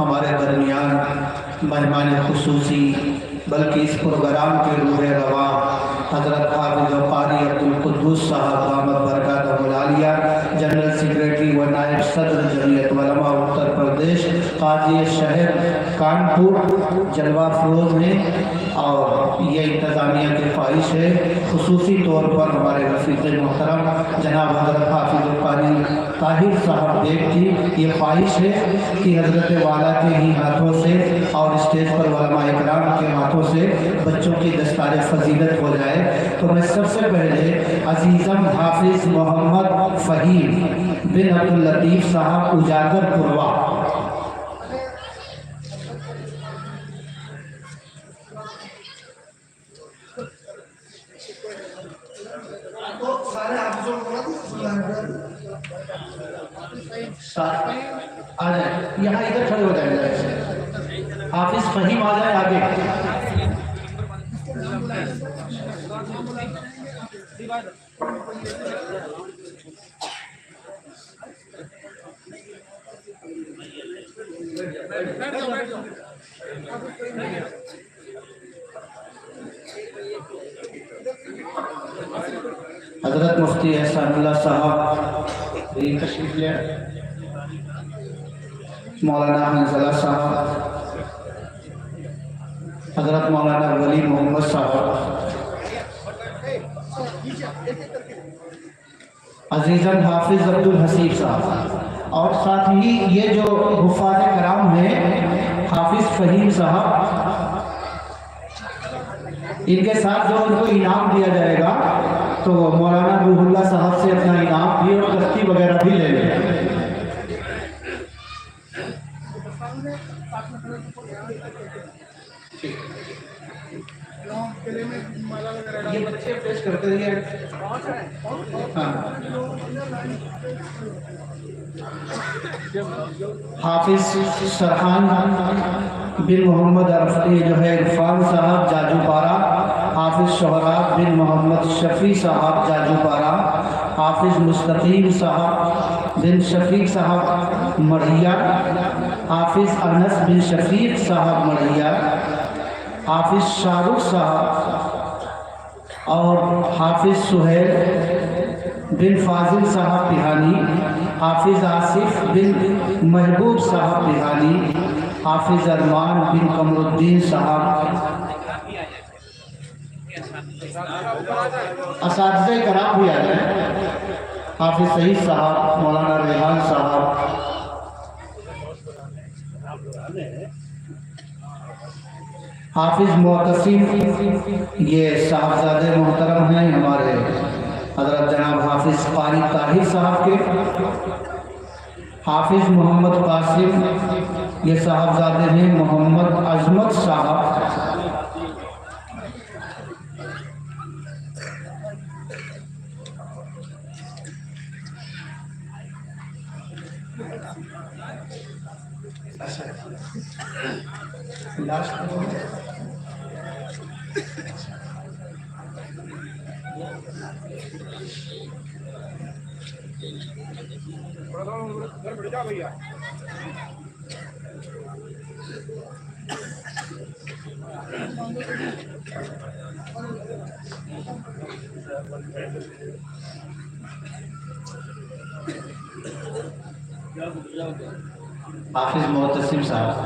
हमारे दरमियान मेहमान खुसूसी बल्कि इस प्रोग्राम के रूह रवा हज़रत हाफिज़ कारी अब्दुल कुद्दूस साहब दामद बरकातहुल आलिया, जनरल सेक्रेटरी व नायब सदर जमीयत उलमा उत्तर प्रदेश, काजी शहर कानपुर जलवा फरोज हैं। और ये इंतज़ामिया की ख्वाहिश है, खुसूसी तौर पर हमारे रफ़ीक़ मोहतरम जनाब हज़रत हाफिज़ कारी ताहिर साहब बेग की ये ख्वाहिश है कि हज़रत वाला के ही हाथों से और स्टेज पर उलमा इकराम के हाथों से बच्चों की दस्तार फजीलत हो जाए। तो मैं सबसे पहले अजीज़म हाफिज़ मोहम्मद फ़हीम बिन अब्दुल लतीफ़ साहब उजागर पुरवा आ जाए, यहाँ इधर खड़े हो जाएंगे। हाफिज़ फ़हीम आ जाए आगे। हज़रत मुफ्ती एहसानुल्लाह साहब तशरीफ ले, मौलाना हंज़ला साहब, हज़रत मौलाना वली मोहम्मद साहब, अजीज़न हाफिज़ अब्दुल हसीब साहब, और साथ ही ये जो हुफ़ाज़ कराम हैं हाफिज़ फ़हीम साहब, इनके साथ जो उनको इनाम दिया जाएगा तो मौलाना रूहुल्लाह साहब से अपना इनाम भी और तख्ती वगैरह भी ले लें। ये बच्चे पेश करते हैं। हाँ। हाफिज़ सरहान बिन मोहम्मद अरफी जो है इरफान साहब जाजूपारा, हाफिज़ शोहराब बिन मोहम्मद शफ़ी साहब जाजूपारा, हाफिज़ मुस्तकीम साहब बिन शफ़ीक साहब मढ़िया, हाफिज़ अनस बिन शफ़ीक साहब मढ़िया, हाफिज़ शाहरुख साहब और हाफिज़ सुहेल बिन फाजिल साहब तिहानी, हाफिज़ आसिफ बिन महबूब साहब तिहानी, हाफिज़ अरमान बिन कमरुद्दीन साहब, असातिज़े कराम भी आ जाए, हाफिज़ सईद साहब, मौलाना रेहान साहब, हाफिज़ मोहतसिम, ये साहबजादे मोहतरम हैं हमारे हज़रत जनाब हाफिज़ कारी ताहिर साहब के, हाफिज़ मोहम्मद कासिम, ये साहबजादे हैं मोहम्मद अजमत साहब, भैया हाफिज़ मोहतसिम साहब,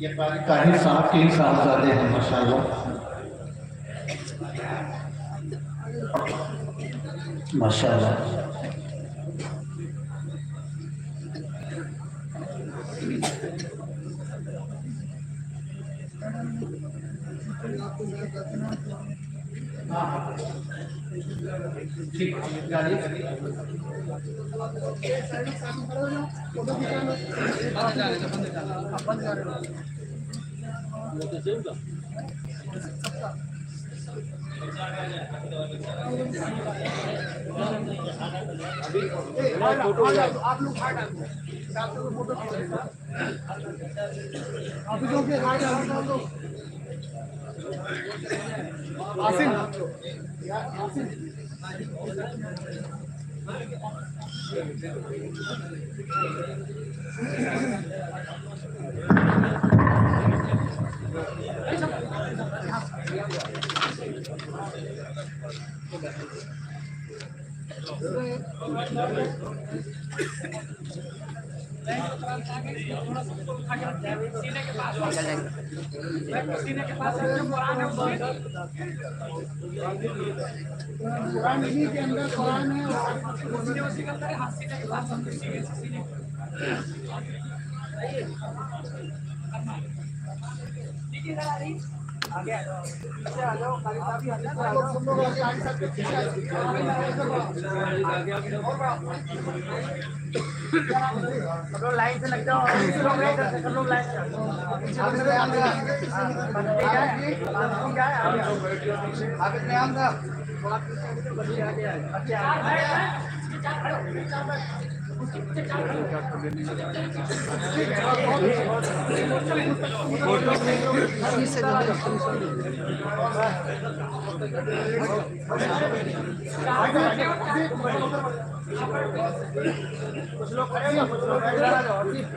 ये ताहिर साहब के ही साहबजादे हैं माशाअल्लाह माशाअल्लाह। ठीक आप लोग आसिम लाइन से लग जाओ, सब लोग लाइन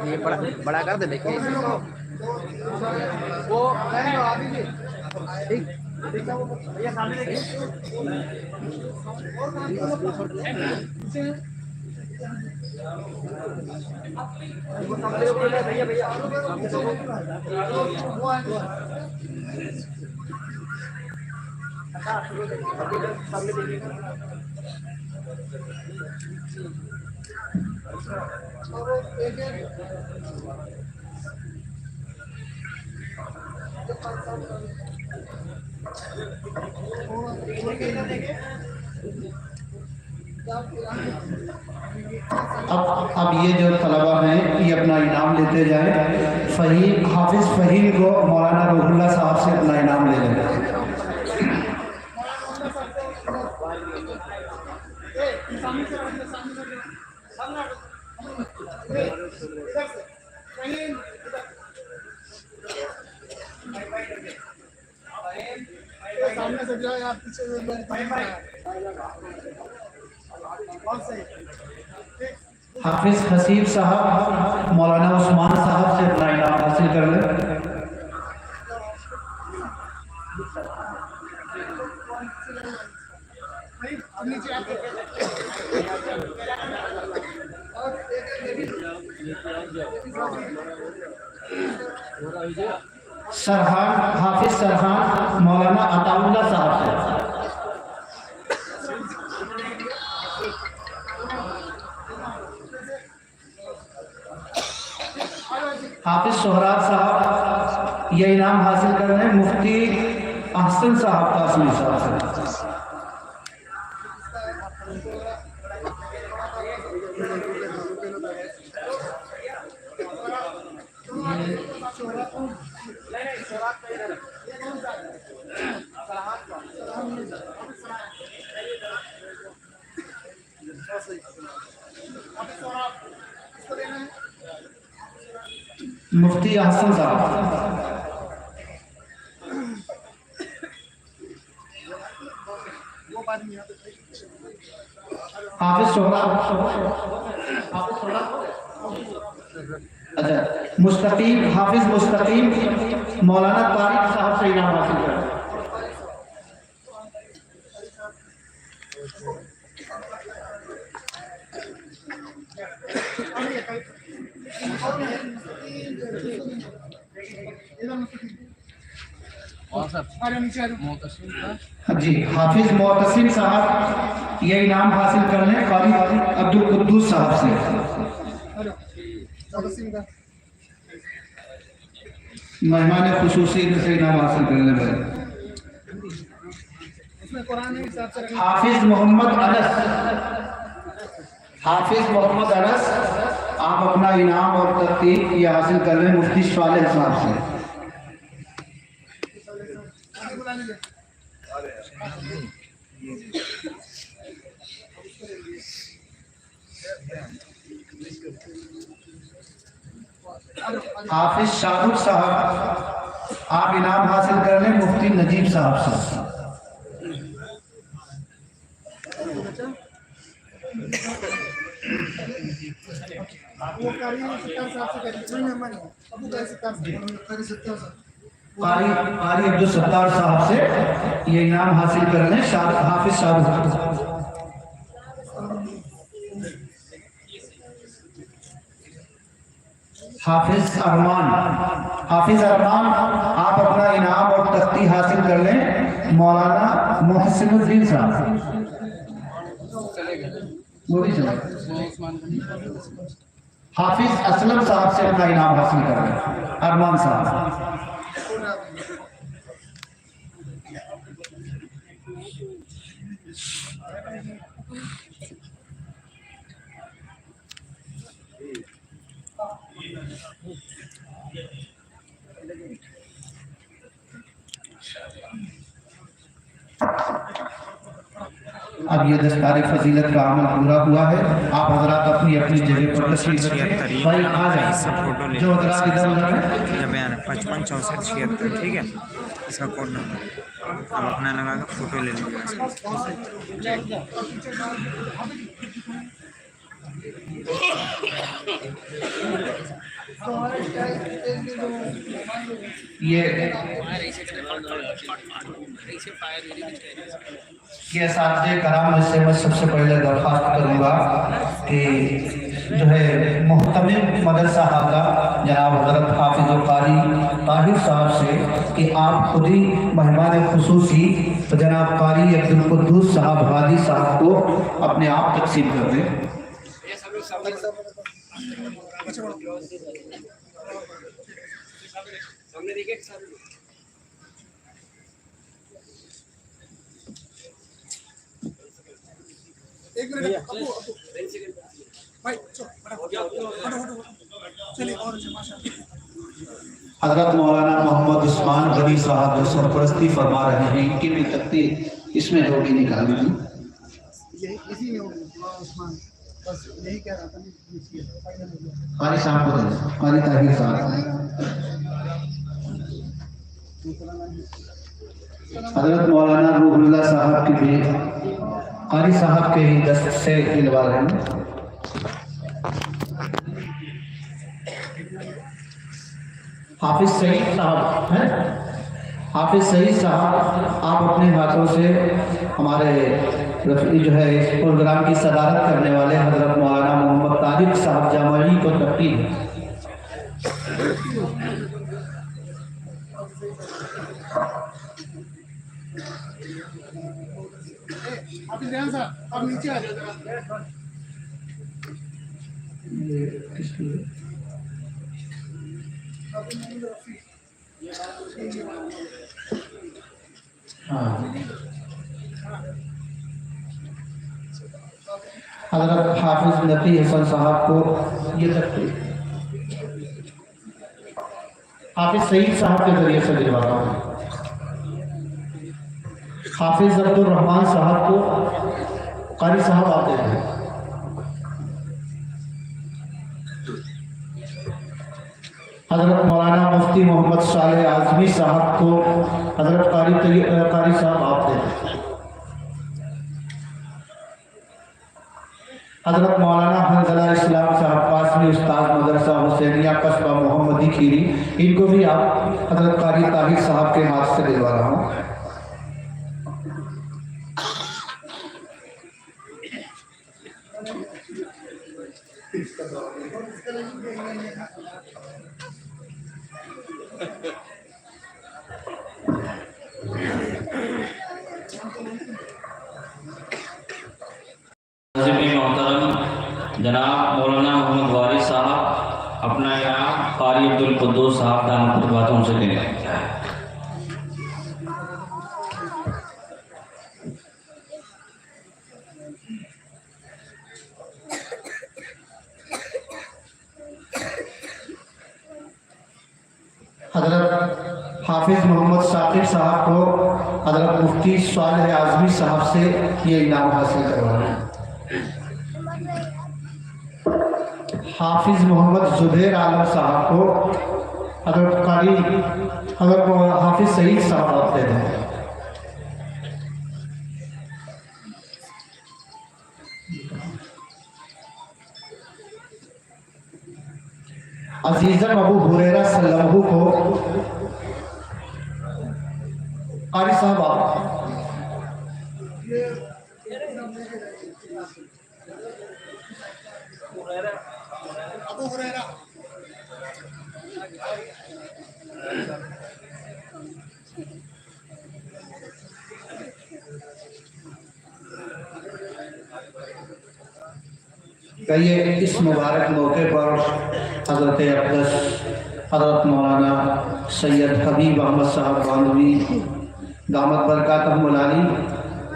ये बड़ा कर दे देखिए वो ठीक भैया सामने देखिए भैया भैया सामने देखिए अब ये जो तलबा हैं ये अपना इनाम लेते जाए। फहीम हाफिज फहीम को मौलाना रूहुल्लाह साहब से अपना इनाम ले लें। सामने से जाओ यार, पीछे से हाफिज हसीब साहब मौलाना उस्मान साहब से अपना इनाम हासिल कर लें। सरहान हाफिज सरहान मौलाना अताउल्लाह साहब से। हाफिज सोहराब साहब ये इनाम हासिल कर रहे हैं मुफ्ती अहसन साहब कासमी साहब से। मुफ्ती अहसन साहब हाफिज सोहराब अच्छा मुस्तकीम हाफिज मुस्तकीम मौलाना तारिक साहब से इनाम हासिल कर। जी हाफिज मोहतसिम साहब ये इनाम हासिल कर लें कारी अब्दुल कुद्दूस साहब से। मेहमान खुसूसी से इनाम हासिल कर लें भाई। हाफिज मोहम्मद अनस आप अपना इनाम और तरतीब ये हासिल कर लें मुफ्ती सालेह साहब से। हाफिज शाहरुख साहब आप इनाम हासिल कर लें मुफ्ती नजीब साहब से। कारी अब्दुल सत्तार साहब से ये इनाम हासिल कर लें। हाफिज साहब, हाफिज अरमान आप अपना इनाम और तख्ती हासिल कर लें। मौलाना मोहसिनुद्दीन साहब, वो भी चले। हाफिज असलम साहब से अपना इनाम हासिल कर लें। अरमान साहब, अब ये दस्तार फजीलत का अमल पूरा हुआ है। आप हजरात अपनी अपनी जगह पर तशरीफ रखें। भाई आ जाए जो हजरात इधर उधर हैं। 55 64 76, ठीक है, इसका कोड नंबर हम अपना लगा कर फोटो ले लेंगे। ये साथ कराम से मैं सबसे पहले दरख्वास्त करूँगा कि जो है मोहतमिम मदरसा हाका जनाब हज़रत हाफिज़ कारी ताहिर साहब से कि आप खुद ही मेहमान खुसूसी जनाब कारी अब्दुल कुद्दूस साहब हादी साहब को अपने आप तकसीम कर दें। एक मिनट हजरत मौलाना मोहम्मद उस्मान गनी साहब जो सरपरस्ती फरमा रहे हैं, इनकी भी तख्ती इसमें होगी निकाली थी। इसी में उस्मान बस यही कह रहा था। कारी साहब को दें, कारी ताहिर साहब। हजरत मौलाना रूहुल्लाह साहब की भी कारी साहब के ही दस्त से दिलवा रहे हैं। हाफिज सईद साहब हैं, हाफिज सईद साहब आप अपने हाथों से हमारे रफी जो है इस प्रोग्राम की सदारत करने वाले हजरत मौलाना मोहम्मद तारिक साहब जामई को तकरीर अब नीचे आ जाओ। हज़रत हाफिज नबी हसन साहब को ये तकरीर हाफिज सईद साहब के जरिए से दिलवाता हूँ। हाफिज अब्दुल रहमान साहब को कारी साहब आते हैं। हजरत मौलाना मुफ्ती मोहम्मद सालेह आजमी साहब को हजरत कारी साहब आते हैं। हजरत मौलाना हंजला इस्लाम साहब कासमी उस्ताद मदरसा हुसैनिया कस्बा मोहम्मदी खीरी, इनको भी आप हजरत कारी ताहिर साहब के हाथ से दिलवा रहा हूँ। जनाब मौलाना मोहम्मद वारिस साहब अपना इनाम कारी अब्दुल कुद्दूस साहब दामद बातों से दें। हजरत हाफिज मोहम्मद साकिब साहब को हजरत मुफ्ती सालेह आजमी साहब से ये इनाम हासिल करवाना है। हाफिज मोहम्मद जुबैर आलम साहब को हजरत हाफिज सईद साहब आते हैं। अजीज़म अबू हुरैरा सल्लल्लाहु को कारी साहब आप अबू हुरैरा कहिए इस मुबारक मौके पर हज़रत अक़दस हज़रत मौलाना सैयद हबीब अहमद साहब बानवी दामत बरकातहुल आली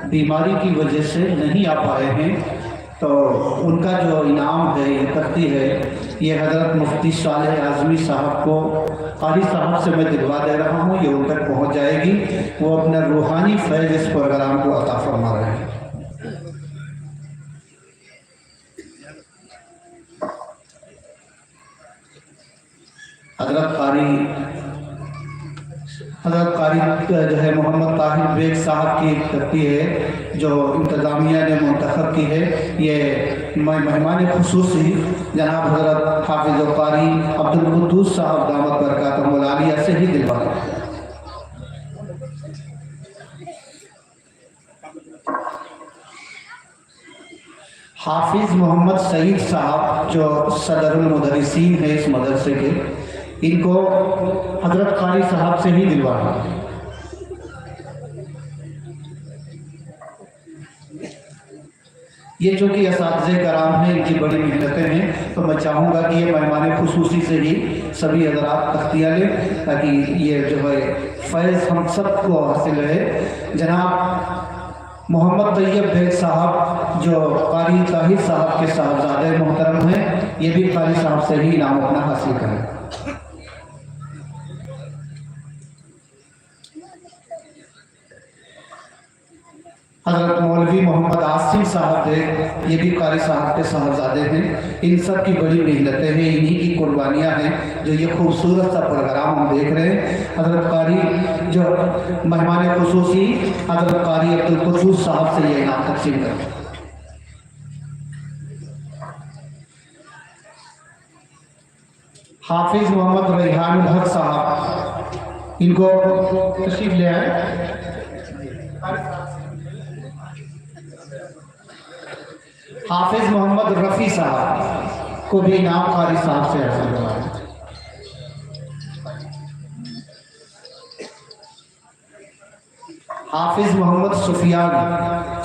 बीमारी की वजह से नहीं आ पाए हैं, तो उनका जो इनाम है, ये तख्ती है, ये हज़रत मुफ्ती सालेह आज़मी साहब को कारी साहब से मैं दिलवा दे रहा हूँ। ये उन तक पहुँच जाएगी। वो अपना रूहानी फैज़ इस प्रोग्राम को अता फरमा रहे हैं। हज़रत कारी जो है मोहम्मद ताहिर बेग साहब की तख्ती है जो इंतज़ामिया ने मुंतखब की है। ये मेहमान खुसूसी जनाब हज़रत हाफिज़ कारी अब्दुल कुद्दूस साहब दामत बरकातहुल आलिया से ही दिलवा रहे हैं। हाफिज़ मोहम्मद सईद साहब जो सदरुल मुदर्रिसीन है इस मदरसे के, इनको हज़रत कारी साहब से ही दिलवाना। ये जो कि असातिज़े कराम हैं, इनकी बड़ी मेहनतें हैं, तो मैं चाहूँगा कि ये मेहमान खुसूसी से ही सभी हज़रात तख्तियाँ लें ताकि ये जो है फैज़ हम सबको हासिल रहे। जनाब मोहम्मद तैयब बेग साहब जो कारी ताहिर साहब के साहबजादे मोहतरम हैं, ये भी कारी साहब से ही इनाम अपना हासिल करें। हज़रत मौलवी मोहम्मद आसिम साहब है, ये भी कारी साहब के साहबजादे हैं। इन सब की बड़ी मेहनतें हैं, इन्हीं की कुर्बानियाँ हैं जो ये खूबसूरत सा प्रोग्राम हम देख रहे हैं। हज़रत कारी जो मेहमान खुसूसी हज़रत कारी अब्दुल कुद्दूस साहब से ये इनाम तकसीम करें। हाफिज़ मोहम्मद रेहानुल हक साहब, इनको तशरीफ ले आए। हाफिज़ मोहम्मद रफ़ी साहब को भी इनाम कारी साहब से हासिल हुआ है। हाफिज़ मोहम्मद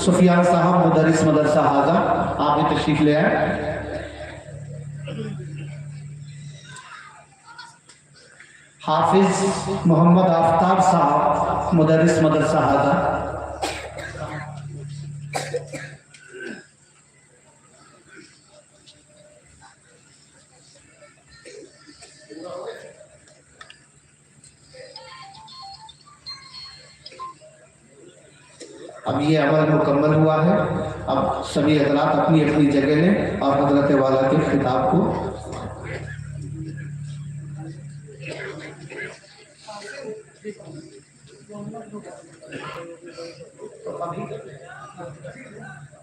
सुफियान साहब मुदर्रिस मदरसा हाजा, आप भी तशरीफ ले आए। हाफिज़ मोहम्मद आफ्ताब साहब मुदर्रिस मदरसा हाजा। अब ये अमल मुकम्मल हुआ है। अब सभी हज़रात अपनी अपनी जगह लें और हज़रत वाला के खिताब को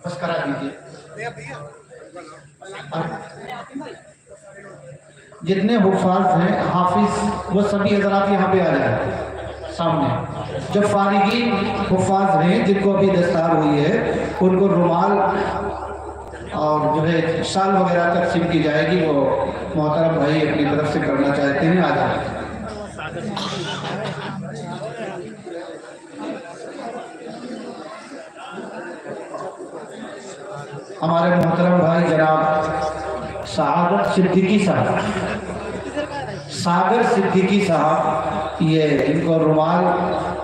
बस करा दीजिए। जितने हुफ़ाज़ हैं हाफिज़, वो सभी हज़रात यहाँ पे आ जाए सामने। जो फारिगी हुफ़ाज़ हैं जिनको अभी दस्तार हुई है, उनको रुमाल और जो है शाल वगैरह तकसीम की जाएगी। वो मोहतरम भाई अपनी तरफ से करना चाहते हैं, आ जाए। हमारे मोहतरम भाई जनाब सागर सिद्दीकी साहब, ये इनको रुमाल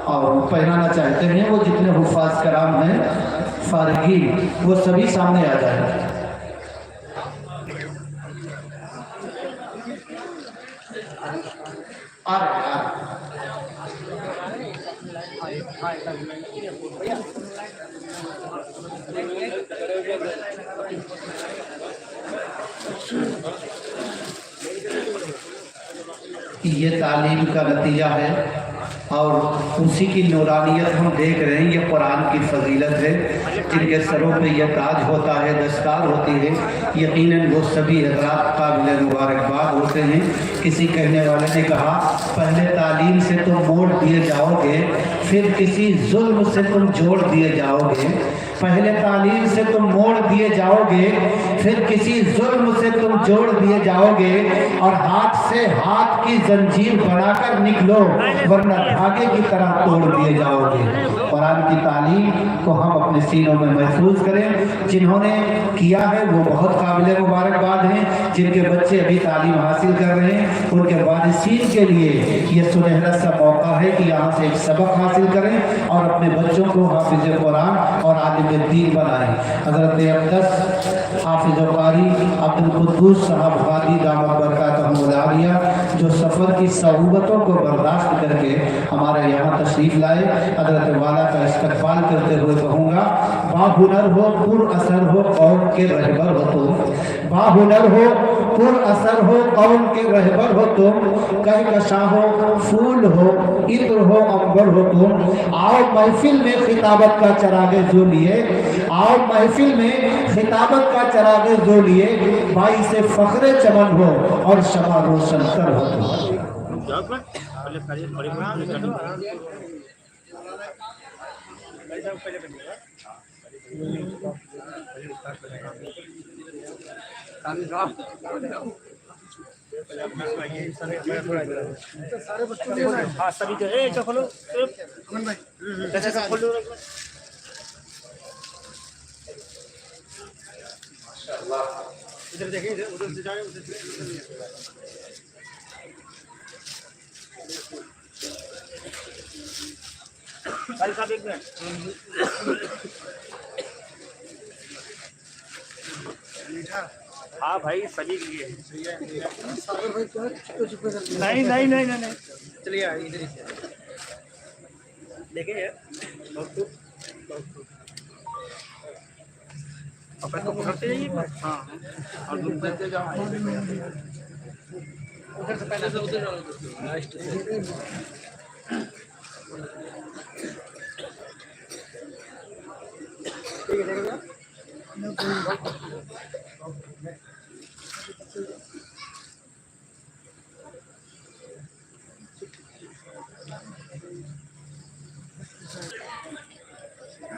और पहनाना चाहते हैं। वो जितने हुफ़ाज़ कराम हैं फारिगी, वो सभी सामने आ जाए। ये तालीम का नतीजा है और उसी की नूरानियत हम देख रहे हैं। ये कुरान की फजीलत है। जिनके सरों पे यह ताज होता है, दस्तार होती है, यकीनन वो सभी हज़रात काबिल मुबारकबाद होते हैं। किसी कहने वाले ने कहा, पहले तालीम से तुम मोड़ दिए जाओगे, फिर किसी जुल्म से तुम जोड़ दिए जाओगे। पहले तालीम से तुम मोड़ दिए जाओगे, फिर किसी जुल्म से तुम जोड़ दिए जाओगे, और हाथ से हाथ की जंजीर बनाकर निकलो, वरना धागे की तरह तोड़ दिए जाओगे। कुरान की तालीम को हम अपने सीनों में महफूज करें। जिन्होंने किया है वो बहुत काबिल मुबारकबाद हैं। जिनके बच्चे अभी तालीम हासिल कर रहे हैं, उनके वारिसीन के लिए ये सुनहरा सा मौका है कि यहाँ से एक सबक हासिल करें और अपने बच्चों को हाफिज कुरान और आलिम दीन बनाएं। हज़रत अक़दस हाफिज कारी अब्दुल कुद्दूस साहब गादी दामत बरकातहुल आलिया, जो सफ़र की सऊबतों को बर्दाश्त करके हमारे यहाँ तशरीफ़ लाए, हज़रत वाला का इस्तक़बाल करते हुए कहूँगा, बाहुनर हो पुर असर हो कौम के रहबर हो तुम, बाहुनर हो पुर असर हो कौम के रहबर हो तुम, कहकशा हो फूल हो इत्र हो अंबर हो तुम। आओ महफिल में खिताबत का चरागे जो लिए, आओ महफिल में खिताबत का चरागे जो लिए, भाई से फख्रे चमन हो और शमा रोशन कर हो तुम। सारे बच्चों ने हाँ सभी जो ए जो खोलो अमन भाई कैसे सब खोलो इधर देखिए इधर उधर से जाए उधर से भाई साहब एक मिनट हाँ भाई सभी के लिए सागर भाई तो छुपे छुपे कर नहीं नहीं नहीं नहीं चलिए आइए इधर ही से देखिए अपन को पकड़ते जाइए हाँ और दूर देते जाओ उधर से पहले से उधर जाओ लास्ट से ठीक है देखिए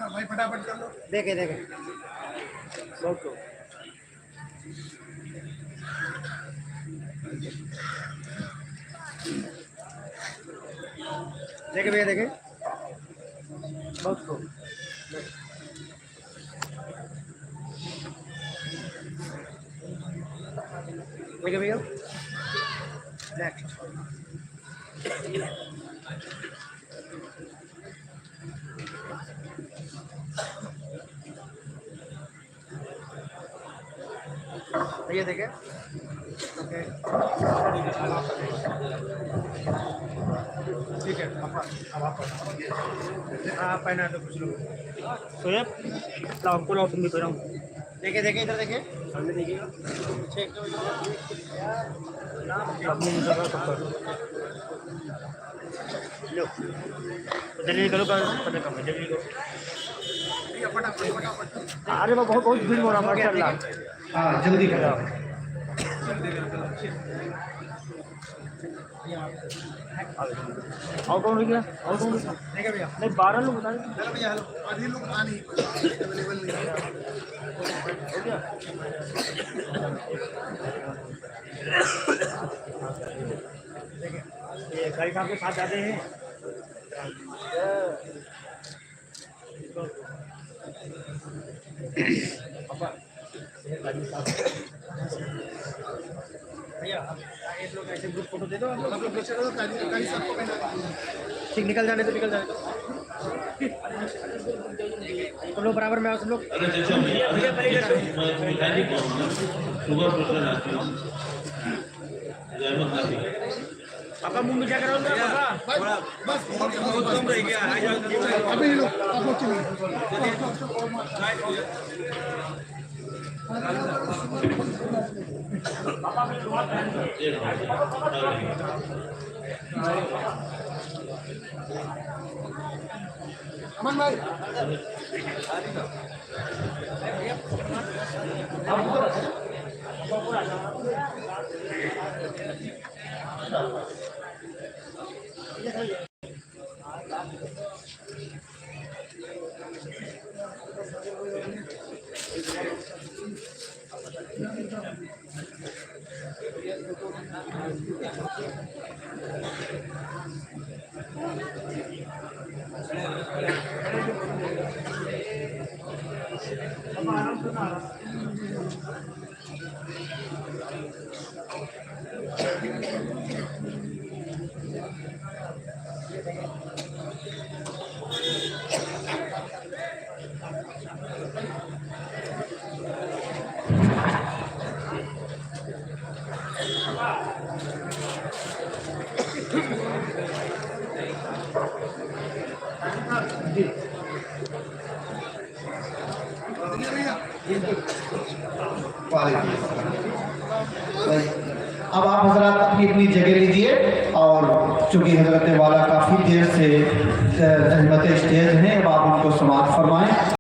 भाई फटाफट कर लो। देखे देखे बहुत को देखे भैया देखे बहुत को देखे भैया नेक्स्ट भैया देखे ओके ठीक है अब आप हाँ पहना तो कुछ लोग सोएब लाओ हमको लाओ तुम भी करो देखे देखे इधर देखे सामने देखिएगा चेक करो लो जल्दी करो पता कम है जल्दी करो फटाफट फटाफट अरे वो बहुत बहुत भीड़ हो रहा माशाल्लाह हाँ जल्दी करो। और कौन हो गया और कौन देखे भैया नहीं 12 लोग बता रहे चलो भैया हेलो आधे लोग आ नहीं अवेलेबल नहीं हो गया देखिए ये गाड़ी साहब के साथ जाते हैं भैया एक लोग ऐसे ग्रुप फोटो दे दो आप लोग पीछे रहो गाड़ी सबको पहना ठीक निकल जाने तो निकल जाने तो लोग बराबर में आओ सब लोग पापा मुंह में क्या करोगे पापा बस बहुत कम रह गया अभी लोग आप लोग चलिए अमन भाई भाई, अब आप हजरत अपनी अपनी जगह लीजिए और चूंकि हजरत वाला काफ़ी देर से जहमत स्टेज हैं, अब आप उनको समाप्त फरमाएं।